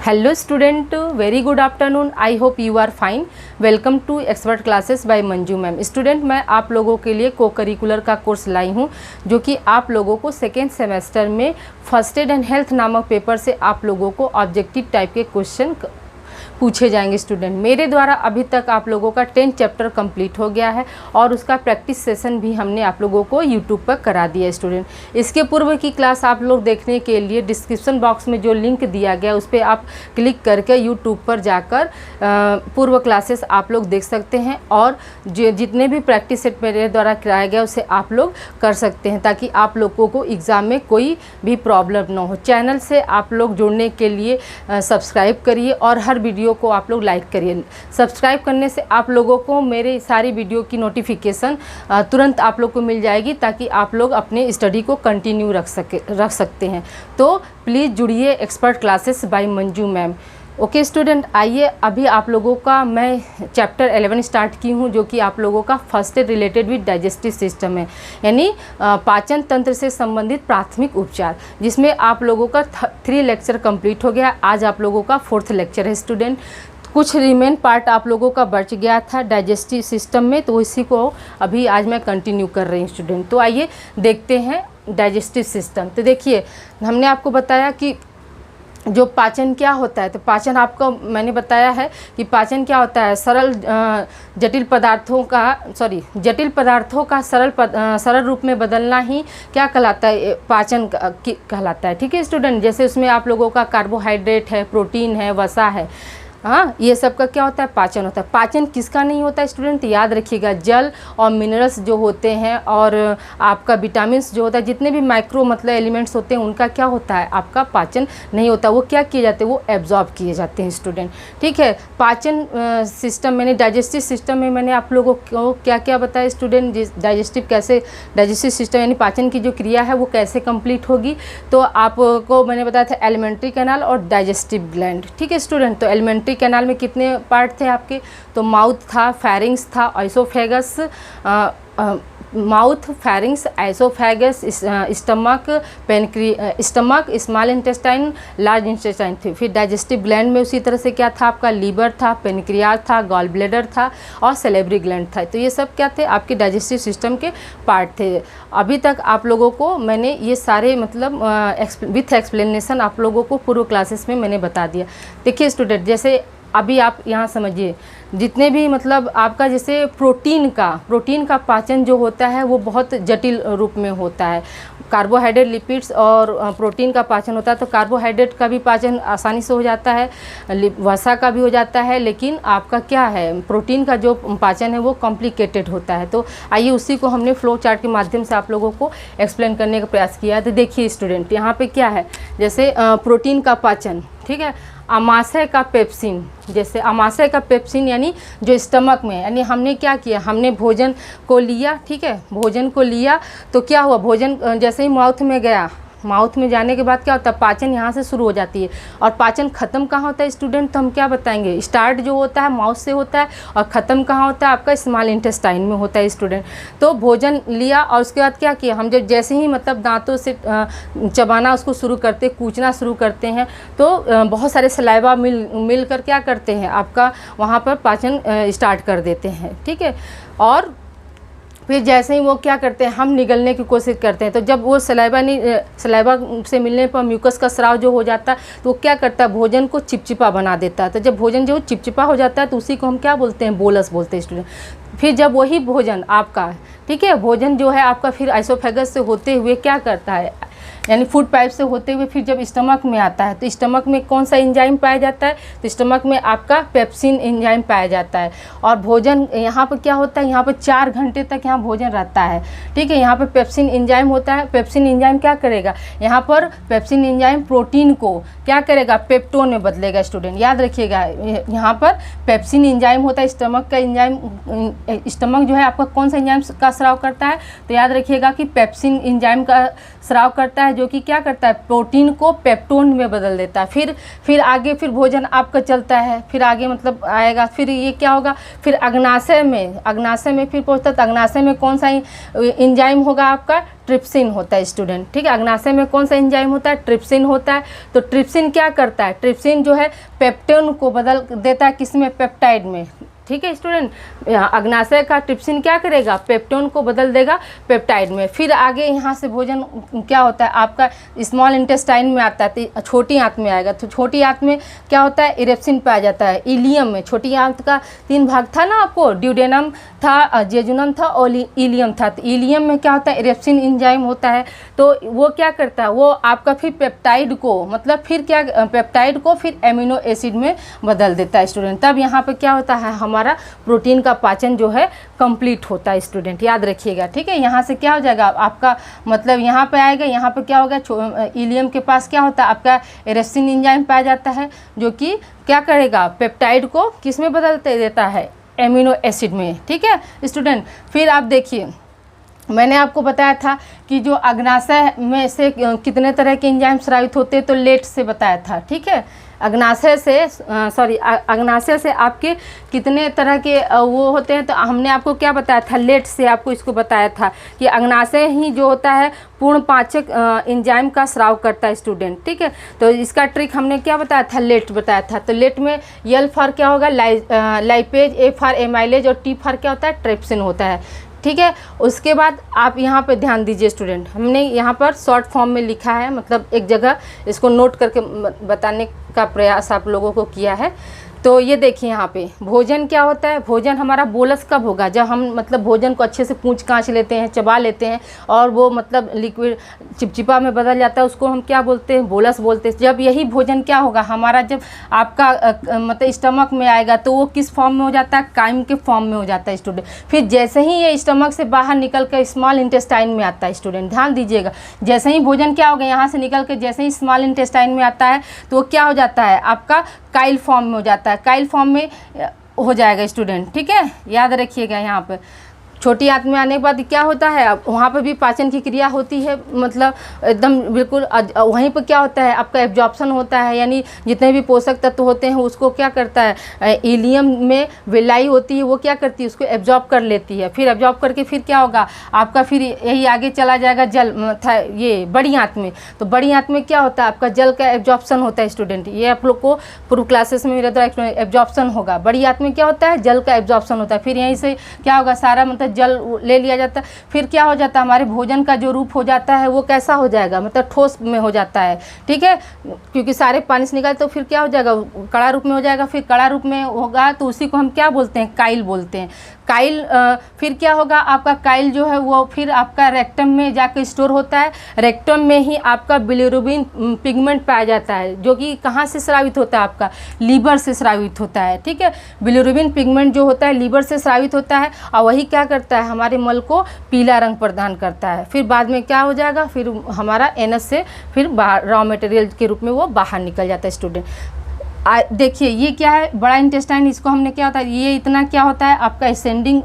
Hello student, very good afternoon. I hope you are fine. Welcome to expert classes by Manju ma'am. Student, मैं आप लोगों के लिए को करिकुलर का कोर्स लाई हूँ जो कि आप लोगों को सेकेंड सेमेस्टर में फर्स्ट एड एंड हेल्थ नामक पेपर से आप लोगों को ऑब्जेक्टिव टाइप के क्वेश्चन पूछे जाएंगे. स्टूडेंट, मेरे द्वारा अभी तक आप लोगों का 10 चैप्टर कंप्लीट हो गया है और उसका प्रैक्टिस सेशन भी हमने आप लोगों को यूट्यूब पर करा दिया है. स्टूडेंट, इसके पूर्व की क्लास आप लोग देखने के लिए डिस्क्रिप्शन बॉक्स में जो लिंक दिया गया उस पर आप क्लिक करके यूट्यूब पर जाकर पूर्व क्लासेस आप लोग देख सकते हैं और जो जितने भी प्रैक्टिस सेट मेरे द्वारा कराया गया उसे आप लोग कर सकते हैं ताकि आप लोगों को एग्ज़ाम में कोई भी प्रॉब्लम ना हो. चैनल से आप लोग जुड़ने के लिए सब्सक्राइब करिए और हर वीडियो को आप लोग लाइक करिए. सब्सक्राइब करने से आप लोगों को मेरे सारी वीडियो की नोटिफिकेशन तुरंत आप लोग को मिल जाएगी ताकि आप लोग अपने स्टडी को कंटिन्यू रख सकते हैं. तो प्लीज़ जुड़िए expert classes bye Manju ma'am. Okay student, आइए अभी आप लोगों का मैं चैप्टर 11 स्टार्ट की हूँ जो कि आप लोगों का first aid related with digestive system है, यानी पाचन तंत्र से संबंधित प्राथमिक उपचार, जिसमें आप लोगों का 3 लेक्चर कंप्लीट हो गया. आज आप लोगों का 4th लेक्चर है. स्टूडेंट, कुछ रिमेन पार्ट आप लोगों का बच गया था डाइजेस्टिव सिस्टम में, तो इसी को अभी आज मैं कंटिन्यू कर रही हूँ. स्टूडेंट, तो आइए देखते हैं डाइजेस्टिव सिस्टम. तो देखिए, हमने आपको बताया कि जो पाचन क्या होता है. तो पाचन आपको मैंने बताया है कि पाचन क्या होता है, जटिल पदार्थों का सरल रूप में बदलना ही क्या कहलाता है, पाचन कहलाता है. ठीक है स्टूडेंट, जैसे उसमें आप लोगों का कार्बोहाइड्रेट है, प्रोटीन है, वसा है, हाँ, ये सब का क्या होता है, पाचन होता है. पाचन किसका नहीं होता है स्टूडेंट, याद रखिएगा, जल और मिनरल्स जो होते हैं और आपका विटामिन्स जो होता है, जितने भी माइक्रो मतलब एलिमेंट्स होते हैं उनका क्या होता है, आपका पाचन नहीं होता. वो क्या किए जाते हैं, वो एब्जॉर्ब किए जाते हैं. स्टूडेंट, ठीक है. पाचन सिस्टम मैंने डाइजेस्टिव सिस्टम में मैंने आप लोगों को क्या क्या बताया स्टूडेंट, डाइजेस्टिव सिस्टम यानी पाचन की जो क्रिया है वो कैसे कंप्लीट होगी. तो आपको मैंने बताया था एलिमेंट्री कैनाल और डाइजेस्टिव ग्लैंड. ठीक है स्टूडेंट, तो एलिमेंट्री कैनाल में कितने पार्ट थे आपके, तो माउथ था, फेरिंग्स था, oesophagus, mouth, pharynx, oesophagus, stomach, small intestine, large intestine थे. फिर डाइजेस्टिव ग्लैंड में उसी तरह से क्या था, आपका लीवर था, पेनक्रियाज था, गॉल ब्लैडर था और सेलेब्री ग्लैंड था. तो ये सब क्या थे, आपके डाइजेस्टिव सिस्टम के पार्ट थे. अभी तक आप लोगों को मैंने ये सारे मतलब विथ एक्सप्लेनेशन आप लोगों को पूर्व क्लासेस में मैंने बता दिया. देखिए स्टूडेंट, जैसे अभी आप यहाँ समझिए, जितने भी मतलब आपका जैसे प्रोटीन का पाचन जो होता है वो बहुत जटिल रूप में होता है. कार्बोहाइड्रेट, लिपिड्स और प्रोटीन का पाचन होता है. तो कार्बोहाइड्रेट का भी पाचन आसानी से हो जाता है, वसा का भी हो जाता है, लेकिन आपका क्या है, प्रोटीन का जो पाचन है वो कॉम्प्लिकेटेड होता है. तो आइए उसी को हमने फ्लो चार्ट के माध्यम से आप लोगों को एक्सप्लेन करने का प्रयास किया है. तो देखिए स्टूडेंट, यहाँ पे क्या है, जैसे प्रोटीन का पाचन, ठीक है, आमाशय का पेप्सिन, जैसे आमाशय का पेप्सिन यानी जो स्टमक में, यानी हमने क्या किया, हमने भोजन को लिया, ठीक है, भोजन को लिया तो क्या हुआ, भोजन जैसे ही माउथ में गया, माउथ में जाने के बाद क्या होता है, पाचन यहाँ से शुरू हो जाती है. और पाचन ख़त्म कहाँ होता है स्टूडेंट, तो हम क्या बताएंगे, स्टार्ट जो होता है माउथ से होता है और ख़त्म कहाँ होता है, आपका स्मॉल इंटेस्टाइन में होता है. स्टूडेंट, तो भोजन लिया और उसके बाद क्या किया, हम जब जैसे ही मतलब दांतों से चबाना उसको शुरू करते, कूचना शुरू करते हैं, तो बहुत सारे सलाइवा मिल कर क्या करते हैं, आपका वहाँ पर पाचन स्टार्ट कर देते हैं. ठीक है, और फिर जैसे ही वो क्या करते हैं, हम निगलने की कोशिश करते हैं. तो जब वो सलाइवा से मिलने पर म्यूकस का स्राव जो हो जाता है, तो वो क्या करता है, भोजन को चिपचिपा बना देता है. तो जब भोजन जो चिपचिपा हो जाता है तो उसी को हम क्या बोलते हैं, बोलस बोलते हैं स्टूडेंट. फिर जब वही भोजन आपका, ठीक है, भोजन जो है आपका फिर एसोफेगस से होते हुए क्या करता है, यानी फूड पाइप से होते हुए फिर जब स्टमक में आता है, तो स्टमक में कौन सा एंजाइम पाया जाता है, तो स्टमक में आपका पेप्सिन एंजाइम पाया जाता है. और भोजन यहाँ पर क्या होता है, यहाँ पर 4 घंटे तक यहाँ भोजन रहता है. ठीक है, यहाँ पर पेप्सिन एंजाइम होता है. पेप्सिन एंजाइम क्या करेगा, यहाँ पर पेप्सिन एंजाइम प्रोटीन को क्या करेगा, पेप्टोन में बदलेगा. स्टूडेंट, याद रखिएगा, यहाँ पर पेप्सिन एंजाइम होता है, स्टमक का एंजाइम, स्टमक जो है आपका कौन सा एंजाइम का स्राव करता है, तो याद रखिएगा कि पेप्सिन एंजाइम का स्राव करता है, जो कि क्या करता है, प्रोटीन को पेप्टोन में बदल देता है। फिर आगे फिर भोजन आपका चलता है, फिर आगे मतलब आएगा, फिर ये क्या होगा, फिर अग्नाशय में फिर पहुँचता है। अग्नाशय में कौन सा एंजाइम होगा आपका, ट्रिप्सिन होता है स्टूडेंट, ठीक है। अग्नाशय में कौन सा एंजाइम होता है, ट्रिप्सिन होता है। तो ट्रिप्सिन क्या करता है, ट्रिप्सिन जो है पेप्टोन को बदल देता है, किसमें, पेप्टाइड में, ठीक है स्टूडेंट। अग्नाशय का ट्रिप्सिन क्या करेगा, पेप्टोन को बदल देगा पेप्टाइड में। फिर आगे यहाँ से भोजन क्या होता है आपका, स्मॉल इंटेस्टाइन में आता है, तो छोटी आंत में आएगा। तो छोटी आंत में क्या होता है, इरेप्सिन पाया जाता है। इलियम में, छोटी आंत का 3 भाग था ना आपको, ड्यूडेनम था, जेजुनम था और इलियम था। तो इलियम में क्या होता है, इरेप्सिन एंजाइम होता है। तो वो क्या करता है, वो आपका फिर पेप्टाइड को मतलब फिर क्या, पेप्टाइड को फिर एमिनो एसिड में बदल देता है स्टूडेंट। तब यहाँ पर क्या होता है, हमारा प्रोटीन का पाचन जो है कंप्लीट होता है स्टूडेंट, याद रखिएगा, ठीक है। यहाँ से क्या हो जाएगा आपका, मतलब यहाँ पे आएगा, यहाँ पे क्या होगा, इलियम के पास क्या होता है आपका, इरेप्सिन एंजाइम पाया जाता है, जो कि क्या करेगा, पेप्टाइड को किस में बदल देता है, एमिनो एसिड में, ठीक है स्टूडेंट। फिर आप देखिए, मैंने आपको बताया था कि जो अग्नाशय में से कितने तरह के एंजाइम स्रावित होते हैं, तो लेट से बताया था, ठीक है। अग्नाशय से आपके कितने तरह के वो होते हैं, तो हमने आपको क्या बताया था, लेट से आपको इसको बताया था कि अग्नाशय ही जो होता है पूर्ण पाचक एंजाइम का स्राव करता है स्टूडेंट, ठीक है। तो इसका ट्रिक हमने क्या बताया था, लेट बताया था। तो लेट में एल फॉर क्या होगा, लाइपेज, ए फॉर एमाइलेज और टी फॉर क्या होता है, ट्रिप्सिन होता है, ठीक है। उसके बाद आप यहाँ पे ध्यान दीजिए स्टूडेंट, हमने यहाँ पर शॉर्ट फॉर्म में लिखा है, मतलब एक जगह इसको नोट करके बताने का प्रयास आप लोगों को किया है। तो ये देखिए यहाँ पे भोजन क्या होता है, भोजन हमारा बोलस कब होगा, जब हम मतलब भोजन को अच्छे से पूंछ कांच लेते हैं, चबा लेते हैं और वो मतलब लिक्विड चिपचिपा में बदल जाता है, उसको हम क्या बोलते हैं, बोलस बोलते हैं। जब यही भोजन क्या होगा हमारा, जब आपका मतलब स्टमक में आएगा तो वो किस फॉर्म में हो जाता है, काइम के फॉर्म में हो जाता है स्टूडेंट। फिर जैसे ही ये स्टमक से बाहर निकल कर स्मॉल इंटेस्टाइन में आता है स्टूडेंट, ध्यान दीजिएगा, जैसे ही भोजन क्या होगा यहाँ से निकल के जैसे ही स्मॉल इंटेस्टाइन में आता है तो वो क्या हो जाता है आपका, काइल फॉर्म में हो जाता है, काइल फॉर्म में हो जाएगा स्टूडेंट, ठीक है, याद रखिएगा। यहाँ पे छोटी आंत में आने के बाद क्या होता है, अब वहाँ पर भी पाचन की क्रिया होती है, मतलब एकदम बिल्कुल वहीं पर क्या होता है आपका एब्जॉर्प्शन होता है, यानी जितने भी पोषक तत्व होते हैं उसको क्या करता है, इलियम में विलाई होती है, वो क्या करती है, उसको एब्जॉर्ब कर लेती है। फिर एब्जॉर्ब करके फिर क्या होगा आपका, फिर यही आगे चला जाएगा जल था, ये बड़ी आंत में। तो बड़ी आंत में क्या होता है आपका, जल का एब्जॉर्प्शन होता है स्टूडेंट, ये आप लोग को पूर्व क्लासेस में मेरे द्वारा एब्जॉर्प्शन होगा। बड़ी आंत में क्या होता है, जल का एब्जॉर्प्शन होता है। फिर यहीं से क्या होगा, सारा मतलब जल ले लिया जाता है। फिर क्या हो जाता है, हमारे भोजन का जो रूप हो जाता है वो कैसा हो जाएगा, मतलब ठोस में हो जाता है, ठीक है, क्योंकि सारे पानी से निकाल, तो फिर क्या हो जाएगा, कड़ा रूप में हो जाएगा। फिर कड़ा रूप में होगा तो उसी को हम क्या बोलते हैं, काइल बोलते हैं। काइल फिर क्या होगा आपका, काइल जो है वो फिर आपका रेक्टम में जाकर स्टोर होता है। रेक्टम में ही आपका बिलिरुबिन पिगमेंट पाया जाता है, जो कि कहाँ से स्रावित होता है आपका, लीवर से स्रावित होता है, ठीक है। बिलिरुबिन पिगमेंट जो होता है लीवर से स्रावित होता है और वही क्या करता है, हमारे मल को पीला रंग प्रदान करता है। फिर बाद में क्या हो जाएगा, फिर हमारा एनस से फिर बाहर रॉ मटेरियल के रूप में वो बाहर निकल जाता है स्टूडेंट। देखिए ये क्या है, बड़ा इंटेस्टाइन, इसको हमने क्या होता है, ये इतना क्या होता है आपका असेंडिंग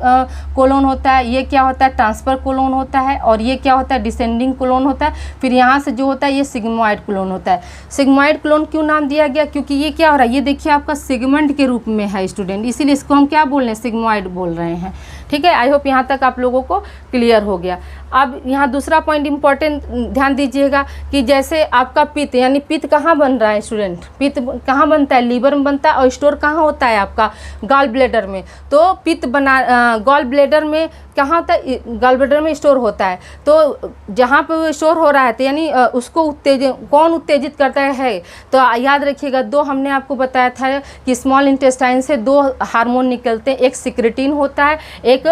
कोलोन होता है, ये क्या होता है ट्रांसफर कोलोन होता है, और ये क्या होता है डिसेंडिंग कोलोन होता है। फिर यहाँ से जो होता है ये सिग्मोइड कोलोन होता है। सिग्मोइड कोलोन क्यों नाम दिया गया, क्योंकि ये क्या हो रहा है, ये देखिए आपका सेगमेंट के रूप में है स्टूडेंट, इसीलिए इसको हम क्या बोल रहे हैं, सिग्मोइड बोल रहे हैं, ठीक है। आई होप यहाँ तक आप लोगों को क्लियर हो गया। अब यहाँ दूसरा पॉइंट इंपॉर्टेंट ध्यान दीजिएगा कि जैसे आपका पित्त, यानी पित्त कहाँ बन रहा है स्टूडेंट, पित्त कहाँ बनता है, लीवर में बनता है, और स्टोर कहाँ होता है आपका, गॉल ब्लैडर में। तो पित्त बना गॉल ब्लैडर में कहाँ होता है, गॉल ब्लैडर में स्टोर होता है। तो जहाँ पे वो स्टोर हो रहा है तो यानी उसको कौन उत्तेजित करता है, तो याद रखिएगा, दो हमने आपको बताया था कि स्मॉल इंटेस्टाइन से दो हार्मोन निकलते हैं, एक सिक्रेटिन होता है, एक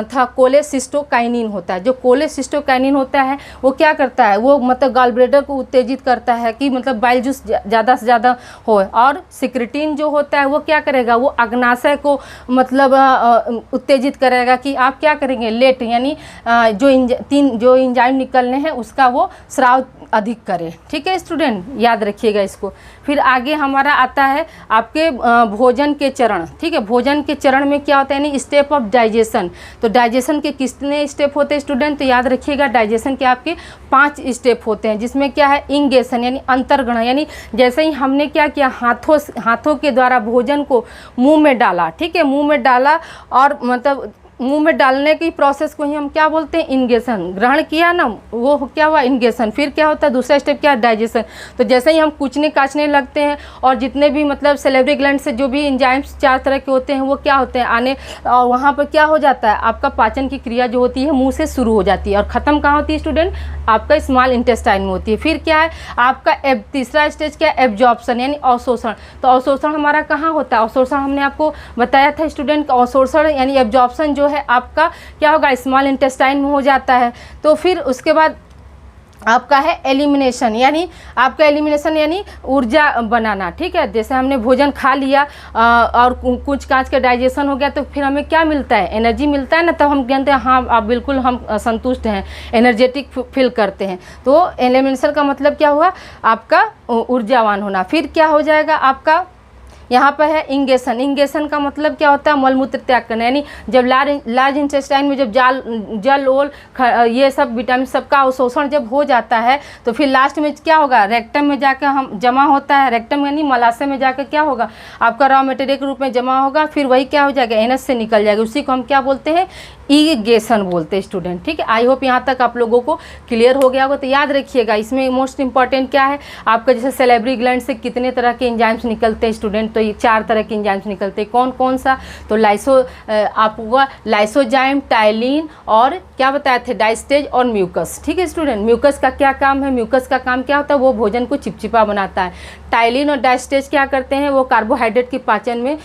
था कोलेसिस्टोकाइनिन होता है। जो कोलेसिस्टोकाइनिन होता है वो क्या करता है, वो मतलब गॉल ब्लैडर को उत्तेजित करता है कि मतलब बाइल जूस ज़्यादा से ज़्यादा हो, और सिक्रेटिन जो होता है वो क्या करेगा, वो अग्नाशय को मतलब उत्तेजित करेगा कि आप क्या करेंगे, लेट, यानी जो एंजाइम निकलने हैं उसका वो स्राव अधिक करें। ठीक है स्टूडेंट, याद रखिएगा इसको। फिर आगे हमारा आता है आपके भोजन के चरण। ठीक है, भोजन के चरण में क्या होता है, यानी स्टेप ऑफ डाइजेशन। तो डाइजेशन के कितने स्टेप होते हैं स्टूडेंट, तो याद रखिएगा डाइजेशन के आपके 5 स्टेप होते हैं, जिसमें क्या है इंगेशन यानी अंतर्ग्रहण, यानी जैसे ही हमने क्या किया, हाथों के द्वारा भोजन को मुंह में डाला। ठीक है, मुंह में डाला और मतलब मुंह में डालने की प्रोसेस को ही हम क्या बोलते हैं, इंगेशन। ग्रहण किया ना, वो क्या हुआ, इंगेशन। फिर क्या होता है, दूसरा स्टेप क्या है, डाइजेशन। तो जैसे ही हम कुचने काचने लगते हैं और जितने भी मतलब सेलेब्री ग्लैंड से जो भी एंजाइम्स 4 तरह के होते हैं वो क्या होते हैं आने, और वहाँ पर क्या हो जाता है, आपका पाचन की क्रिया जो होती है मुंह से शुरू हो जाती है और ख़त्म कहाँ होती है स्टूडेंट, आपका स्मॉल इंटेस्टाइन में होती है। फिर क्या है आपका तीसरा स्टेज क्या है, एब्जॉर्प्शन यानी अवशोषण। तो अवशोषण हमारा कहाँ होता है, अवशोषण हमने आपको बताया था स्टूडेंट, अवशोषण यानी एब्जॉर्प्शन जो है आपका क्या होगा, स्मॉल इंटेस्टाइन में हो जाता है। तो फिर उसके बाद आपका है एलिमिनेशन, यानी आपका एलिमिनेशन यानी ऊर्जा बनाना। ठीक है, जैसे हमने भोजन खा लिया और कुछ कांच का डाइजेशन हो गया तो फिर हमें क्या मिलता है, एनर्जी मिलता है ना, तब हम कहते हैं हाँ आप बिल्कुल हम संतुष्ट हैं, एनर्जेटिक फील करते हैं। तो एलिमिनेशन का मतलब क्या हुआ, आपका ऊर्जावान होना। फिर क्या हो जाएगा आपका यहाँ पर है इंगेशन। इंगेशन का मतलब क्या होता है, मलमूत्र त्याग करना, यानी जब लार्ज इंटेस्टाइन में जब जल ओल ये सब विटामिन सबका अवशोषण जब हो जाता है तो फिर लास्ट में क्या होगा, रेक्टम में जाकर हम जमा होता है। रेक्टम यानी मलाशय में जाकर क्या होगा, आपका रॉ मटेरियल के रूप में जमा होगा। फिर वही क्या हो जाएगा, एनस से निकल जाएगा, उसी को हम क्या बोलते हैं, इरिगेशन बोलते हैं स्टूडेंट। ठीक है, आई होप यहाँ तक आप लोगों को क्लियर हो गया होगा। तो याद रखिएगा इसमें मोस्ट इंपॉर्टेंट क्या है आपका, जैसे सेलेब्री ग्लैंड से कितने तरह के एंजाइम्स निकलते हैं स्टूडेंट, तो ये 4 तरह के एंजाइम्स निकलते हैं। कौन कौन सा, तो आपका लाइसोजाइम, टाइलिन और क्या बताए थे, डाइस्टेज और म्यूकस। ठीक है स्टूडेंट, म्यूकस का क्या काम है, म्यूकस का काम क्या होता है, वो भोजन को चिपचिपा बनाता है। टाइलिन और डाइस्टेज क्या करते हैं, वो कार्बोहाइड्रेट के पाचन में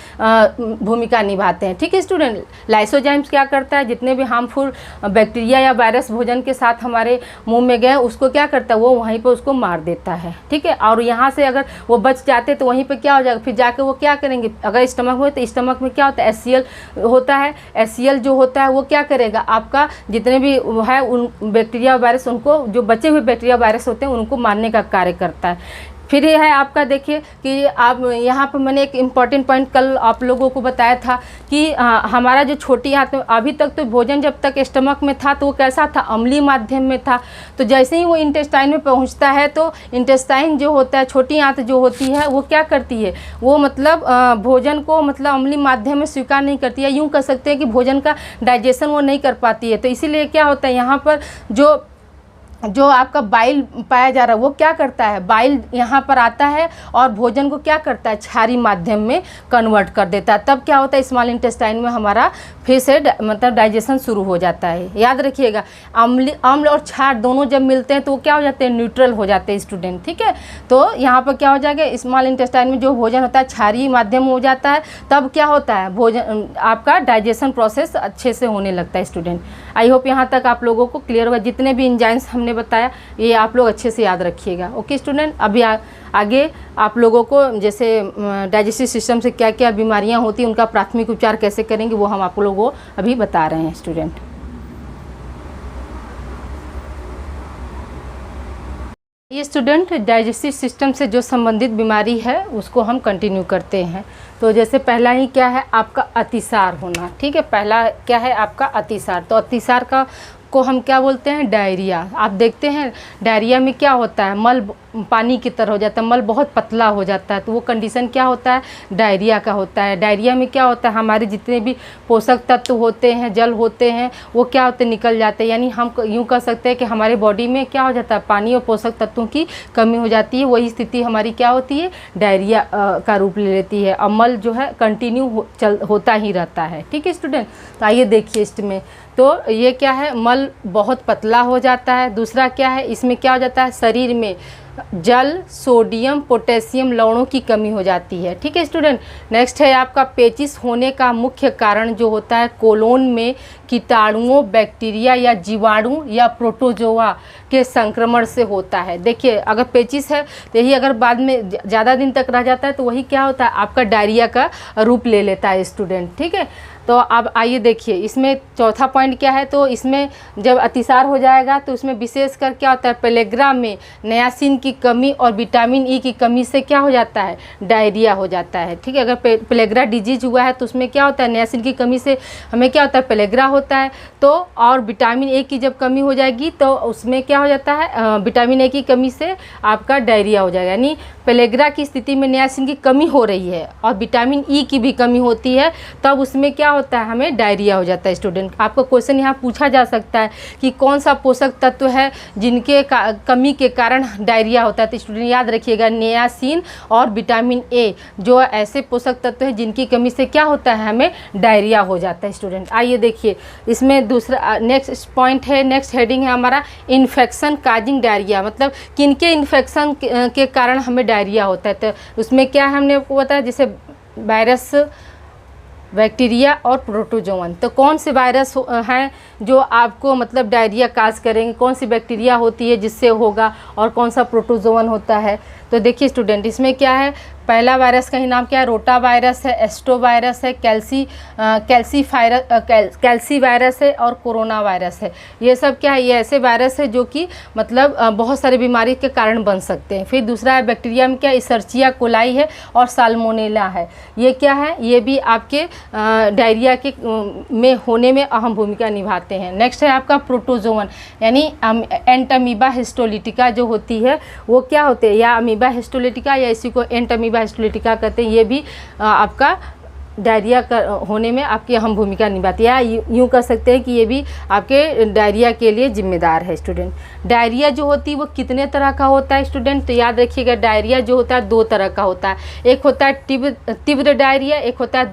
भूमिका निभाते हैं। ठीक है स्टूडेंट, लाइसोजाइम्स क्या करता है, जितने भी हार्मफुल बैक्टीरिया या वायरस भोजन के साथ हमारे मुंह में गए उसको क्या करता है, वो वहीं पर उसको मार देता है। ठीक है, और यहाँ से अगर वो बच जाते तो वहीं पर क्या हो जाएगा, फिर जाके वो क्या करेंगे, अगर स्टमक में तो स्टमक में क्या होता है, HCl होता है। HCl जो होता है वो क्या करेगा, आपका जितने भी है उन बैक्टीरिया वायरस, उनको जो बचे हुए बैक्टीरिया वायरस होते हैं उनको मारने का कार्य करता है। फिर ये है आपका, देखिए कि आप यहाँ पर मैंने एक इम्पॉर्टेंट पॉइंट कल आप लोगों को बताया था कि हमारा जो छोटी आंत, अभी तक तो भोजन जब तक स्टमक में था तो वो कैसा था, अम्लीय माध्यम में था। तो जैसे ही वो इंटेस्टाइन में पहुँचता है तो इंटेस्टाइन जो होता है, छोटी आंत जो होती है वो क्या करती है, वो मतलब भोजन को मतलब अम्लीय माध्यम में स्वीकार नहीं करती है, यूँ कह सकते हैं कि भोजन का डाइजेशन वो नहीं कर पाती है। तो इसीलिए क्या होता है, यहाँ पर जो आपका बाइल पाया जा रहा है वो क्या करता है, बाइल यहाँ पर आता है और भोजन को क्या करता है, क्षारीय माध्यम में कन्वर्ट कर देता है। तब क्या होता है, स्मॉल इंटेस्टाइन में हमारा फिर से मतलब डाइजेशन शुरू हो जाता है। याद रखिएगा, अम्ल और क्षार दोनों जब मिलते हैं तो वो क्या हो जाते हैं, न्यूट्रल हो जाते हैं स्टूडेंट। ठीक है, तो यहाँ पर क्या हो जाएगा, स्मॉल इंटेस्टाइन में जो भोजन होता है क्षारीय माध्यम में हो जाता है, तब क्या होता है, भोजन आपका डाइजेशन प्रोसेस अच्छे से होने लगता है स्टूडेंट। आई होप यहाँ तक आप लोगों को क्लियर होगा, जितने भी एंजाइम्स हमने बताया ये आप लोग अच्छे से याद रखिएगा। ओके स्टूडेंट, अभी आगे आप लोगों को जैसे डाइजेस्टिव सिस्टम से क्या क्या बीमारियां होती हैं, उनका प्राथमिक उपचार कैसे करेंगे वो हम आप लोगों को अभी बता रहे हैं स्टूडेंट। ये स्टूडेंट डाइजेस्टिव सिस्टम से जो संबंधित बीमारी है उसको हम कंटिन्यू करते हैं। तो जैसे पहला ही क्या है आपका अतिसार होना। ठीक है, पहला क्या है आपका अतिसार। तो अतिसार को हम क्या बोलते हैं, डायरिया। आप देखते हैं डायरिया में क्या होता है, मल पानी की तरह हो जाता है, मल बहुत पतला हो जाता है, तो वो कंडीशन क्या होता है, डायरिया का होता है। डायरिया में क्या होता है, हमारे जितने भी पोषक तत्व होते हैं, जल होते हैं, वो क्या होते हैं, निकल जाते हैं। यानी हम यूँ कह सकते हैं कि हमारे बॉडी में क्या हो जाता है, पानी और पोषक तत्वों की कमी हो जाती है। वही स्थिति हमारी क्या होती है, डायरिया का रूप ले लेती है और मल जो है कंटिन्यू होता ही रहता है। ठीक है स्टूडेंट, तो आइए देखिए इसमें तो ये क्या है, मल बहुत पतला हो जाता है। दूसरा क्या है, इसमें क्या हो जाता है, शरीर में जल, सोडियम, पोटेशियम, लवणों की कमी हो जाती है। ठीक है स्टूडेंट, नेक्स्ट है आपका पेचिस होने का मुख्य कारण जो होता है कोलोन में कीटाणुओं, बैक्टीरिया या जीवाणु या प्रोटोजोआ के संक्रमण से होता है। देखिए अगर पेचिस है तो यही अगर बाद में ज़्यादा दिन तक रह जाता है तो वही क्या होता है, आपका डायरिया का रूप ले लेता है स्टूडेंट। ठीक है, तो अब आइए देखिए इसमें चौथा पॉइंट क्या है। तो इसमें जब अतिसार हो जाएगा तो उसमें विशेषकर क्या होता है, पेलेग्रा में नियासिन की कमी और विटामिन ई की कमी से क्या हो जाता है, डायरिया हो जाता है। ठीक है, अगर पेलेग्रा डिजीज हुआ है तो उसमें क्या होता है, नियासिन की कमी से हमें क्या होता है, पेलेग्रा होता है। तो और विटामिन ए की जब कमी हो जाएगी तो उसमें क्या हो जाता है, विटामिन ए की कमी से आपका डायरिया हो जाएगा। यानी पेलेग्रा की स्थिति में नियासिन की कमी हो रही है और विटामिन ई की भी कमी होती है, तब उसमें क्या होता है, हमें डायरिया हो जाता है। स्टूडेंट, आपको क्वेश्चन यहाँ पूछा जा सकता है कि कौन सा पोषक तत्व है जिनके कमी के कारण डायरिया होता है। तो स्टूडेंट याद रखिएगा, नियासिन और विटामिन ए जो ऐसे पोषक तत्व है जिनकी कमी से क्या होता है, हमें डायरिया हो जाता है। स्टूडेंट आइए देखिए इसमें दूसरा नेक्स्ट पॉइंट है, नेक्स्ट हेडिंग है हमारा इन्फेक्शन काजिंग डायरिया, मतलब किनके इन्फेक्शन के कारण हमें डायरिया होता है। तो उसमें क्या है, हमने आपको बताया जैसे वायरस, बैक्टीरिया और प्रोटोजोवन। तो कौन से वायरस हैं जो आपको मतलब डायरिया काज करेंगे, कौन सी बैक्टीरिया होती है जिससे होगा, और कौन सा प्रोटोजोवन होता है। तो देखिए स्टूडेंट, इसमें क्या है, पहला वायरस का ही नाम क्या है, रोटा वायरस है, एस्टो वायरस है, कैल्सी वायरस है और कोरोना वायरस है। ये सब क्या है, ये ऐसे वायरस है जो कि मतलब बहुत सारी बीमारी के कारण बन सकते हैं। फिर दूसरा है बैक्टीरिया में क्या, इशर्चिया कोलाई है और साल्मोनेला है। ये क्या है, ये भी आपके डायरिया के में होने में अहम भूमिका निभाते हैं। नेक्स्ट है आपका प्रोटोजोवन, यानी एंटमीबा हिस्टोलिटिका जो होती है वो क्या होते हैं, या अमीबा हिस्टोलिटिका या इसी को एंटमीबा हिस्टोलिटिका कहते हैं। ये भी आपका डायरिया होने में आपकी अहम भूमिका निभाती है, या यूँ कह सकते हैं कि ये भी आपके डायरिया के लिए जिम्मेदार है। स्टूडेंट, डायरिया जो होती है वो कितने तरह का होता है स्टूडेंट, तो याद रखिएगा डायरिया जो होता है दो तरह का होता है। एक होता है तीव्र डायरिया, एक होता है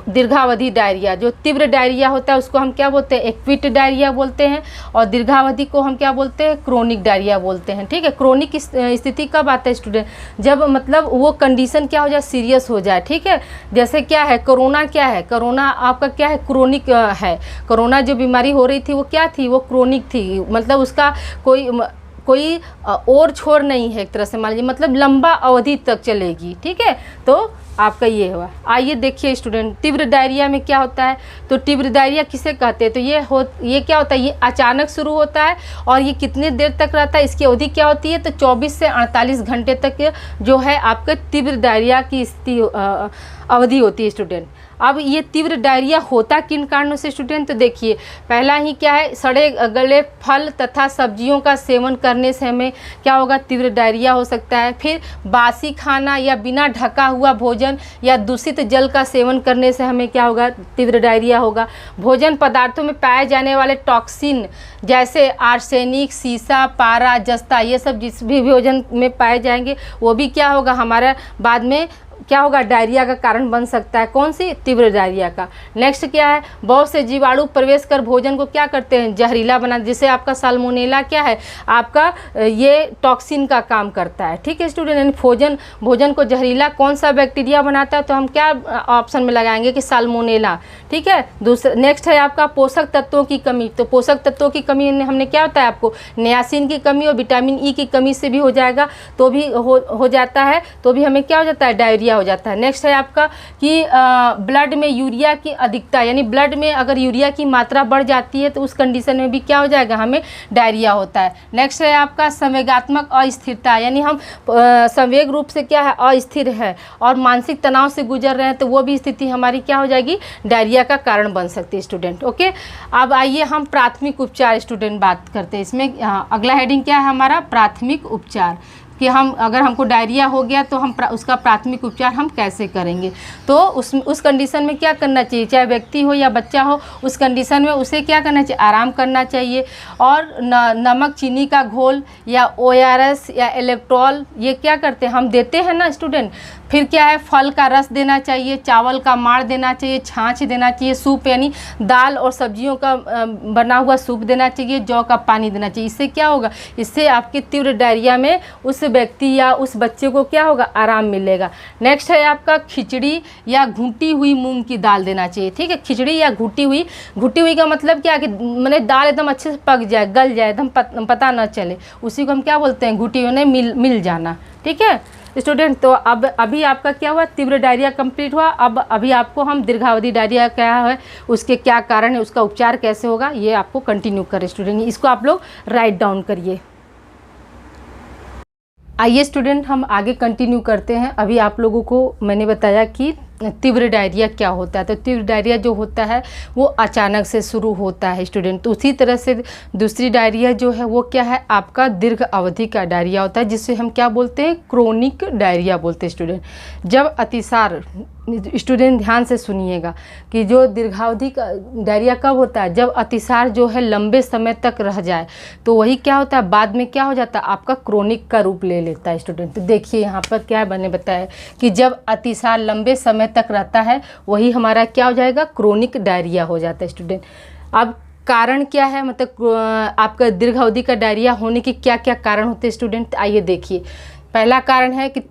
दीर्घावधि डायरिया। जो तीव्र डायरिया होता है उसको हम क्या बोलते हैं, एक्यूट डायरिया बोलते हैं, और दीर्घावधि को हम क्या बोलते हैं, क्रोनिक डायरिया बोलते हैं। ठीक है, क्रोनिक स्थिति कब आता है स्टूडेंट, जब मतलब वो कंडीशन क्या हो जाए, सीरियस हो जाए। ठीक है, जैसे क्या है, कोरोना क्या है, कोरोना आपका क्या है, क्रोनिक है। कोरोना जो बीमारी हो रही थी वो क्या थी, वो क्रोनिक थी, मतलब उसका कोई और छोर नहीं है एक तरह से मान लीजिए, मतलब लंबा अवधि तक चलेगी। ठीक है, तो आपका ये हुआ। आइए देखिए स्टूडेंट, तीव्र डायरिया में क्या होता है, तो तीव्र डायरिया किसे कहते हैं, तो ये क्या होता है, ये अचानक शुरू होता है और ये कितने देर तक रहता है, इसकी अवधि क्या होती है, तो 24 से 48 घंटे तक जो है आपका तीव्र डायरिया की अवधि होती है। स्टूडेंट, अब ये तीव्र डायरिया होता किन कारणों से स्टूडेंट, तो देखिए पहला ही क्या है, सड़े गले फल तथा सब्जियों का सेवन करने से हमें क्या होगा, तीव्र डायरिया हो सकता है। फिर बासी खाना या बिना ढका हुआ भोजन या दूषित जल का सेवन करने से हमें क्या होगा, तीव्र डायरिया होगा। भोजन पदार्थों में पाए जाने वाले टॉक्सिन जैसे आर्सेनिक, सीसा, पारा, जस्ता, ये सब जिस भी भोजन में पाए जाएंगे वो भी क्या होगा, हमारा बाद में क्या होगा, डायरिया का कारण बन सकता है। कौन सी, तीव्र डायरिया का। नेक्स्ट क्या है, बहुत से जीवाणु प्रवेश कर भोजन को क्या करते हैं, जहरीला बना, जिससे आपका साल्मोनेला क्या है, आपका ये टॉक्सिन का काम करता है। ठीक है स्टूडेंट, यानी भोजन को जहरीला कौन सा बैक्टीरिया बनाता है, तो हम क्या ऑप्शन में लगाएंगे कि साल्मोनेला। ठीक है, दूसरा नेक्स्ट है आपका पोषक तत्वों की कमी। तो पोषक तत्वों की कमी हमने क्या होता है आपको, नियासिन की कमी और विटामिन ई की कमी से भी हो जाएगा, तो भी हो जाता है, तो भी हमें क्या हो जाता है, डायरिया हो जाता है। नेक्स्ट है आपका कि ब्लड में यूरिया की अधिकता, यानी ब्लड में अगर यूरिया की मात्रा बढ़ जाती है तो उस कंडीशन में भी क्या हो जाएगा, हमें डायरिया होता है। नेक्स्ट है आपका संवेगात्मक अस्थिरता, यानी हम संवेग रूप से क्या है, अस्थिर है और मानसिक तनाव से गुजर रहे हैं, तो वो भी स्थिति हमारी क्या हो जाएगी, डायरिया का कारण बन सकती है स्टूडेंट। ओके, अब आइए हम प्राथमिक उपचार स्टूडेंट बात करते हैं। इसमें अगला हेडिंग क्या है हमारा, प्राथमिक उपचार, कि हम अगर हमको डायरिया हो गया तो हम उसका प्राथमिक उपचार हम कैसे करेंगे। तो उस कंडीशन में क्या करना चाहिए, चाहे व्यक्ति हो या बच्चा हो, उस कंडीशन में उसे क्या करना चाहिए, आराम करना चाहिए। और नमक चीनी का घोल या ORS या इलेक्ट्रॉल ये क्या करते हैं, हम देते हैं ना स्टूडेंट। फिर क्या है, फल का रस देना चाहिए, चावल का माड़ देना चाहिए, छाछ देना चाहिए, सूप यानी दाल और सब्जियों का बना हुआ सूप देना चाहिए, जौ का पानी देना चाहिए। इससे क्या होगा, इससे आपके तीव्र डायरिया में उस व्यक्ति या उस बच्चे को क्या होगा, आराम मिलेगा। नेक्स्ट है आपका खिचड़ी या घुटी हुई मूंग की दाल देना चाहिए। ठीक है, खिचड़ी या घुटी हुई का मतलब क्या है कि मैंने दाल एकदम अच्छे से पक जाए, गल जाए, एकदम पता न चले, उसी को हम क्या बोलते हैं, घुटी हुई, मिल जाना। ठीक है, स्टूडेंट। तो अब अभी आपका क्या हुआ, तीव्र डायरिया कंप्लीट हुआ। अब अभी आपको हम दीर्घावधि डायरिया क्या है, उसके क्या कारण है, उसका उपचार कैसे होगा, ये आपको कंटिन्यू करें स्टूडेंट। इसको आप लोग राइट डाउन करिए। आइए स्टूडेंट, हम आगे कंटिन्यू करते हैं। अभी आप लोगों को मैंने बताया कि तीव्र डायरिया क्या होता है। तो तीव्र डायरिया जो होता है वो अचानक से शुरू होता है स्टूडेंट। तो उसी तरह से दूसरी डायरिया जो है वो क्या है, आपका दीर्घ अवधि का डायरिया होता है, जिससे हम क्या बोलते हैं, क्रोनिक डायरिया बोलते हैं स्टूडेंट। जब अतिसार, स्टूडेंट ध्यान से सुनिएगा कि जो दीर्घावधि का डायरिया कब होता है, जब अतिसार जो है लंबे समय तक रह जाए, तो वही क्या होता है, बाद में क्या हो जाता है, आपका क्रोनिक का रूप ले लेता है स्टूडेंट। तो देखिए यहाँ पर क्या मैंने बताया कि जब अतिसार लंबे समय तक रहता है, वही हमारा क्या हो जाएगा, क्रोनिक डायरिया हो जाता है स्टूडेंट। अब कारण क्या है, मतलब आपका दीर्घावधि का डायरिया होने के क्या क्या कारण होते हैं स्टूडेंट, आइए देखिए। पहला कारण है कि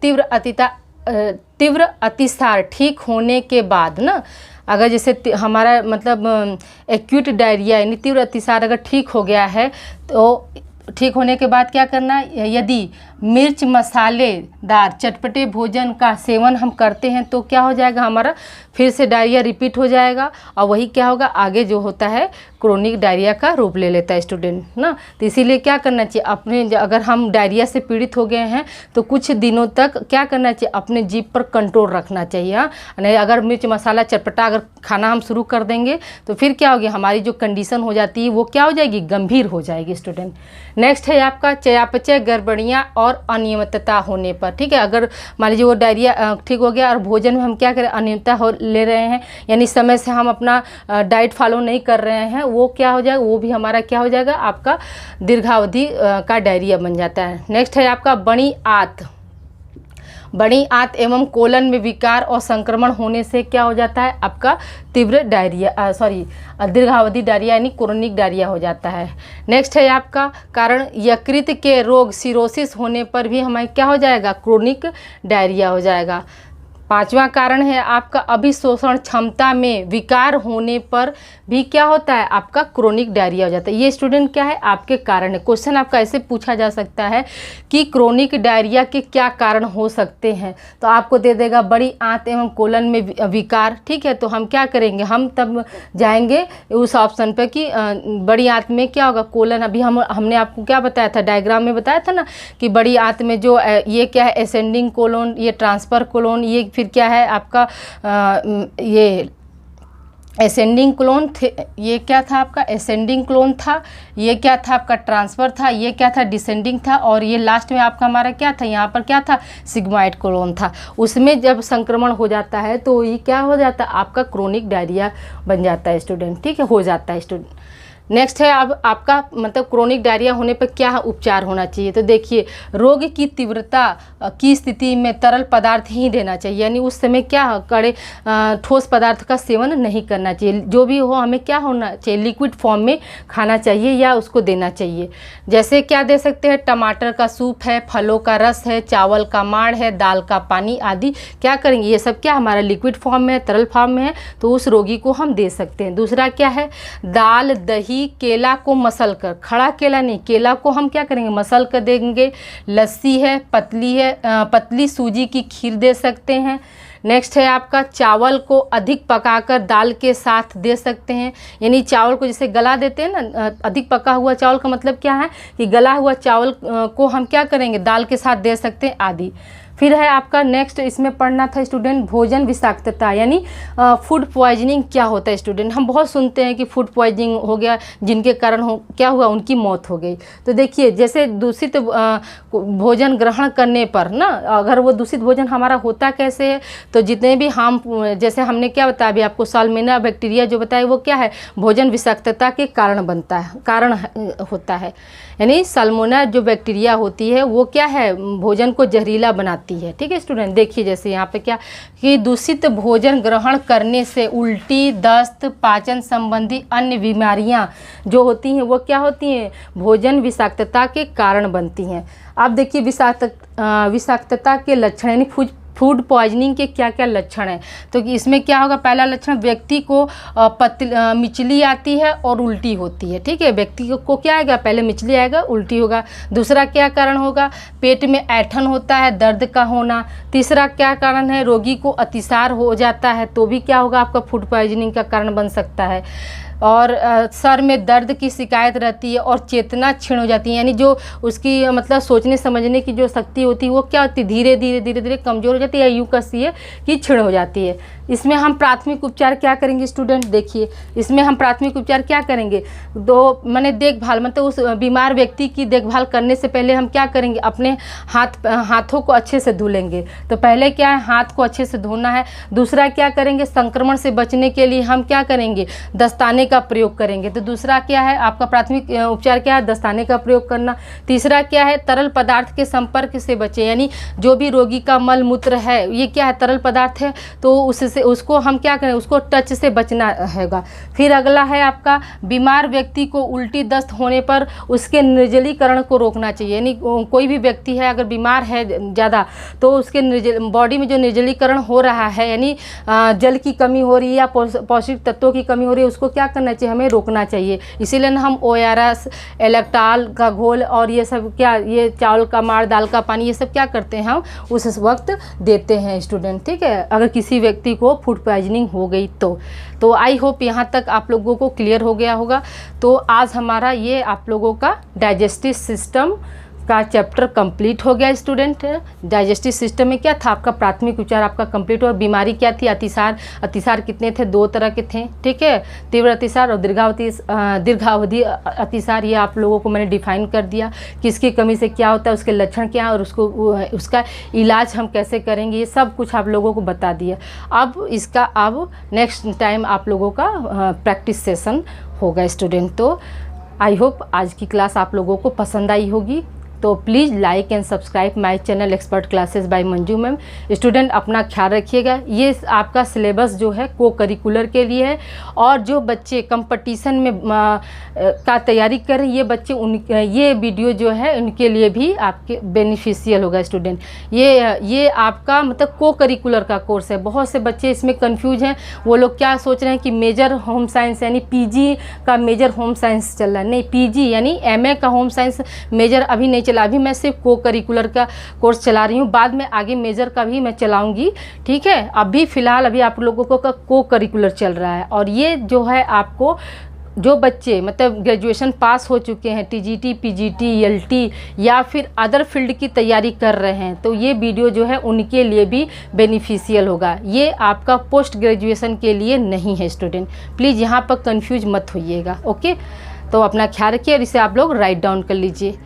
तीव्र अतिसार ठीक होने के बाद ना, अगर जैसे हमारा मतलब एक्यूट डायरिया यानी तीव्र अतिसार अगर ठीक हो गया है, तो ठीक होने के बाद क्या करना, यदि मिर्च मसालेदार चटपटे भोजन का सेवन हम करते हैं तो क्या हो जाएगा, हमारा फिर से डायरिया रिपीट हो जाएगा, और वही क्या होगा, आगे जो होता है क्रोनिक डायरिया का रूप ले लेता है स्टूडेंट ना। तो इसीलिए क्या करना चाहिए, अपने अगर हम डायरिया से पीड़ित हो गए हैं तो कुछ दिनों तक क्या करना चाहिए, अपने जीभ पर कंट्रोल रखना चाहिए। हाँ, नहीं अगर मिर्च मसाला चटपटा अगर खाना हम शुरू कर देंगे तो फिर क्या होगी, हमारी जो कंडीशन हो जाती है वो क्या हो जाएगी, गंभीर हो जाएगी स्टूडेंट। नेक्स्ट है आपका चयापचय गड़बड़ियाँ और अनियमितता होने पर। ठीक है, अगर मान लीजिए वो डायरिया ठीक हो गया और भोजन में हम क्या करें, अनियमितता हो ले रहे हैं, यानी समय से हम अपना डाइट फॉलो नहीं कर रहे हैं, वो क्या हो जाएगा, वो भी हमारा क्या हो जाएगा, आपका दीर्घावधि का डायरिया बन जाता है। नेक्स्ट है आपका बड़ी आंत एवं कोलन में विकार और संक्रमण होने से क्या हो जाता है, आपका तीव्र डायरिया दीर्घावधि डायरिया यानी क्रोनिक डायरिया हो जाता है। नेक्स्ट है आपका कारण यकृत के रोग सिरोसिस होने पर भी हमें क्या हो जाएगा, क्रोनिक डायरिया हो जाएगा। पांचवा कारण है आपका अभिशोषण क्षमता में विकार होने पर भी क्या होता है, आपका क्रोनिक डायरिया हो जाता है। ये स्टूडेंट क्या है, आपके कारण है। क्वेश्चन आपका ऐसे पूछा जा सकता है कि क्रोनिक डायरिया के क्या कारण हो सकते हैं, तो आपको दे देगा बड़ी आंत एवं कोलन में विकार। ठीक है, तो हम क्या करेंगे, हम तब जाएंगे उस ऑप्शन पर कि बड़ी आंत में क्या होगा, कोलन। अभी हमने आपको क्या बताया था, डायग्राम में बताया था ना कि बड़ी आंत में जो ये क्या है, असेंडिंग कोलोन, ये ट्रांसफर कोलोन, ये फिर क्या है आपका ये असेंडिंग क्लोन थे, ये क्या था आपका असेंडिंग क्लोन था, ये क्या था आपका ट्रांसफ़र था, ये क्या था डिसेंडिंग था, और ये लास्ट में आपका हमारा क्या था, यहाँ पर क्या था, सिग्मॉइड क्लोन था। उसमें जब संक्रमण हो जाता है तो ये क्या हो जाता है, आपका क्रोनिक डायरिया बन जाता है स्टूडेंट। ठीक है, हो जाता है स्टूडेंट। नेक्स्ट है अब आपका मतलब क्रोनिक डायरिया होने पर क्या उपचार होना चाहिए। तो देखिए, रोग की तीव्रता की स्थिति में तरल पदार्थ ही देना चाहिए, यानी उस समय क्या कड़े ठोस पदार्थ का सेवन नहीं करना चाहिए। जो भी हो हमें क्या होना चाहिए, लिक्विड फॉर्म में खाना चाहिए या उसको देना चाहिए। जैसे क्या दे सकते हैं, टमाटर का सूप है, फलों का रस है, चावल का माड़ है, दाल का पानी आदि क्या करेंगे, ये सब क्या हमारा लिक्विड फॉर्म में है, तरल फॉर्म में है, तो उस रोगी को हम दे सकते हैं। दूसरा क्या है, दाल दही केला को मसल कर, खड़ा केला नहीं, केला को हम क्या करेंगे, मसल कर देंगे। लस्सी है, पतली सूजी की खीर दे सकते हैं। नेक्स्ट है आपका चावल को अधिक पकाकर दाल के साथ दे सकते हैं, यानी चावल को जैसे गला देते हैं ना, अधिक पका हुआ चावल का मतलब क्या है कि गला हुआ चावल को हम क्या करेंगे, दाल के साथ दे सकते हैं आदि। फिर है आपका नेक्स्ट, इसमें पढ़ना था स्टूडेंट भोजन विषाक्तता, यानी फूड पॉइजनिंग क्या होता है स्टूडेंट। हम बहुत सुनते हैं कि फूड पॉइजनिंग हो गया, जिनके कारण क्या हुआ, उनकी मौत हो गई। तो देखिए, जैसे दूषित भोजन ग्रहण करने पर ना, अगर वो दूषित भोजन हमारा होता कैसे है, तो जितने भी हम जैसे हमने क्या बताया अभी आपको, साल्मोनेला बैक्टीरिया जो बताया वो क्या है, भोजन विषाक्तता के कारण होता है। यानी साल्मोनेला जो बैक्टीरिया होती है वो क्या है, भोजन को जहरीला बनाती है। ठीक है स्टूडेंट, देखिए जैसे यहाँ पे क्या कि दूषित भोजन ग्रहण करने से उल्टी, दस्त, पाचन संबंधी अन्य बीमारियाँ जो होती हैं वो क्या होती हैं, भोजन विषाक्तता के कारण बनती हैं। अब देखिए विषाक्तता के लक्षण, यानी फूड पॉइजनिंग के क्या क्या लक्षण हैं। तो इसमें क्या होगा, पहला लक्षण व्यक्ति को मिचली आती है और उल्टी होती है। ठीक है, व्यक्ति को क्या आएगा, पहले मिचली आएगा, उल्टी होगा। दूसरा क्या कारण होगा, पेट में ऐंठन होता है, दर्द का होना। तीसरा क्या कारण है, रोगी को अतिसार हो जाता है, तो भी क्या होगा, आपका फूड पॉइजनिंग का कारण बन सकता है। और सर में दर्द की शिकायत रहती है और चेतना क्षीण हो जाती है, यानी जो उसकी मतलब सोचने समझने की जो शक्ति होती है वो क्या होती है, धीरे धीरे कमज़ोर हो जाती है, या यूँ कहिए कि क्षीण हो जाती है। इसमें हम प्राथमिक उपचार क्या करेंगे स्टूडेंट, देखिए इसमें हम प्राथमिक उपचार क्या करेंगे, दो मैंने देखभाल मतलब उस बीमार व्यक्ति की देखभाल करने से पहले हम क्या करेंगे, अपने हाथों को अच्छे से धो लेंगे। तो पहले क्या है, हाथ को अच्छे से धोना है। दूसरा क्या करेंगे, संक्रमण से बचने के लिए हम क्या करेंगे, दस्ताने का प्रयोग करेंगे। तो दूसरा क्या है, आपका प्राथमिक उपचार क्या है, दस्ताने का प्रयोग करना। तीसरा क्या है, तरल पदार्थ के संपर्क से बचे, यानी जो भी रोगी का मल मूत्र है ये क्या है, तरल पदार्थ है, तो उसको हम क्या करें, उसको टच से बचना हैगा। फिर अगला है आपका, बीमार व्यक्ति को उल्टी दस्त होने पर उसके निर्जलीकरण को रोकना चाहिए। यानी कोई भी व्यक्ति है अगर बीमार है ज़्यादा, तो उसके बॉडी में जो निर्जलीकरण हो रहा है, यानी जल की कमी हो रही है या पौष्टिक तत्वों की कमी हो रही है, उसको क्या करना चाहिए, हमें रोकना चाहिए। इसीलिए ना हम ORS, इलेक्ट्रॉल का घोल और ये सब क्या, ये चावल का माड़, दाल का पानी, ये सब क्या करते हैं, हम उस वक्त देते हैं स्टूडेंट। ठीक है, अगर किसी व्यक्ति को फूड पॉइजनिंग हो गई तो आई होप यहाँ तक आप लोगों को क्लियर हो गया होगा। तो आज हमारा ये आप लोगों का डाइजेस्टिव सिस्टम का चैप्टर कंप्लीट हो गया स्टूडेंट। डाइजेस्टिव सिस्टम में क्या था, आपका प्राथमिक उपचार आपका कंप्लीट हुआ। बीमारी क्या थी, अतिसार कितने थे, 2 तरह के थे। ठीक है, तीव्र अतिसार और दीर्घावधि अतिसार, ये आप लोगों को मैंने डिफाइन कर दिया। किसकी कमी से क्या होता है, उसके लक्षण क्या है और उसका इलाज हम कैसे करेंगे, ये सब कुछ आप लोगों को बता दिया। अब नेक्स्ट टाइम आप लोगों का प्रैक्टिस सेशन होगा स्टूडेंट। तो आई होप आज की क्लास आप लोगों को पसंद आई होगी। तो please like and subscribe my channel expert classes bye Manju ma'am. Student अपना ख्याल रखिएगा। ये आपका सिलेबस जो है को करिकुलर के लिए है, और जो बच्चे कंपटीशन में का तैयारी कर रहे हैं, ये बच्चे ये वीडियो जो है उनके लिए भी आपके बेनिफिशियल होगा स्टूडेंट। ये आपका मतलब को करिकुलर का कोर्स है। बहुत से बच्चे इसमें कंफ्यूज हैं, वो लोग क्या सोच रहे हैं कि मेजर होम साइंस यानी PG का मेजर होम साइंस चल रहा है। नहीं, PG यानी MA का होम साइंस मेजर अभी नहीं चला। अभी मैं सिर्फ को करिकुलर का कोर्स चला रही हूँ, बाद में आगे मेजर का भी मैं चलाऊंगी। ठीक है, अभी फ़िलहाल अभी आप लोगों को को करिकुलर चल रहा है। और ये जो है आपको जो बच्चे मतलब ग्रेजुएशन पास हो चुके हैं, TGT, PGT, LT या फिर अदर फील्ड की तैयारी कर रहे हैं, तो ये वीडियो जो है उनके लिए भी बेनिफिशियल होगा। ये आपका पोस्ट ग्रेजुएशन के लिए नहीं है स्टूडेंट, प्लीज़ यहाँ पर कंफ्यूज मत होइएगा। ओके, तो अपना ख्याल रखिए और इसे आप लोग राइट डाउन कर लीजिए।